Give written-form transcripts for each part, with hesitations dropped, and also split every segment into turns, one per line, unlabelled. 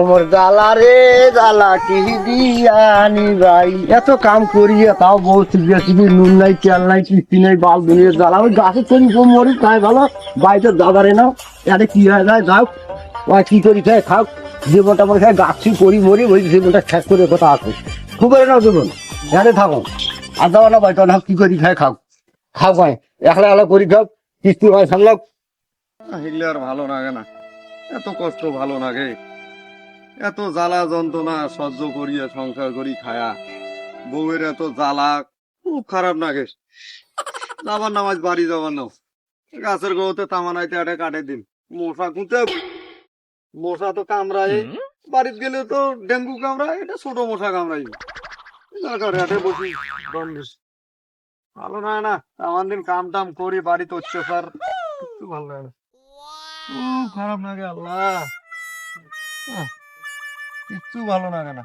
তোমার জ্বালা রে জ্বালা কি দিয়ানি ভাই, এত কাম করিয়ে তাও বহুত বেশি নুন নাই তেল নাই কিস্তি নাই বাল দুনিয়ে জ্বালা। ওই গাছের তৈরি মরি তাই ভালো, বাড়িতে দাদারে নাও এটা কি হয়ে যায় যাও, ওই কি করি খাই খাও, জীবনটা মনে হয় গাছ করি মরি, ওই জীবনটা শেষ করে কথা আছে খুব নাও জীবন এখানে থাকো আর যাওয়া না বাড়িতে না, কি করি খাই খাও খাও ভাই, একলা একলা করি খাও, কিস্তি হয় সামলাও।
হিলে আর ভালো লাগে না, এত কষ্ট ভালো লাগে, এত জ্বালা যন্ত্রণা সহ্য করিয়া সংসার করি খায়া, বউয়ের এত জ্বালা, খুব খারাপ লাগে। যাবার নামাজ বাড়ি যাবার নাও, গাছের গোতে তামানাইতে একটা কাটে দিন, মশা কুঁতে মশা তো কামড়ায়, বাড়িতে গেলে তো ডেঙ্গু কামড়ায়, এটা ছোট মশা কামড়াই দরকার হাটে বসি দন্ডিস ভালো লাগে না। আমার দিন কাম টাম করি বাড়িতে অত্যাচার, একটু ভালো লাগে না, খুব খারাপ লাগে আল্লাহ, কিচ্ছু ভালো লাগে না।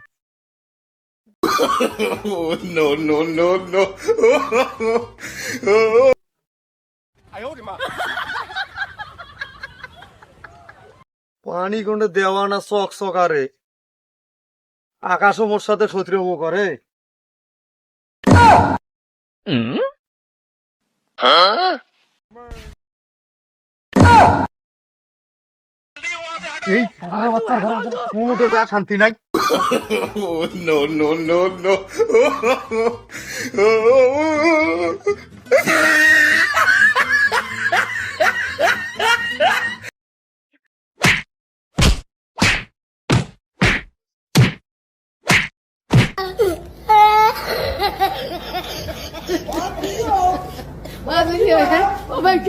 no, no, no, no.
পানি কোনটা দেওয়া না চক চকারে, আকাশও মোর সাথে শত্রুমু করে। এই বাচ্চা শান্তি নাই।
no, no, no, no.
Oh my God.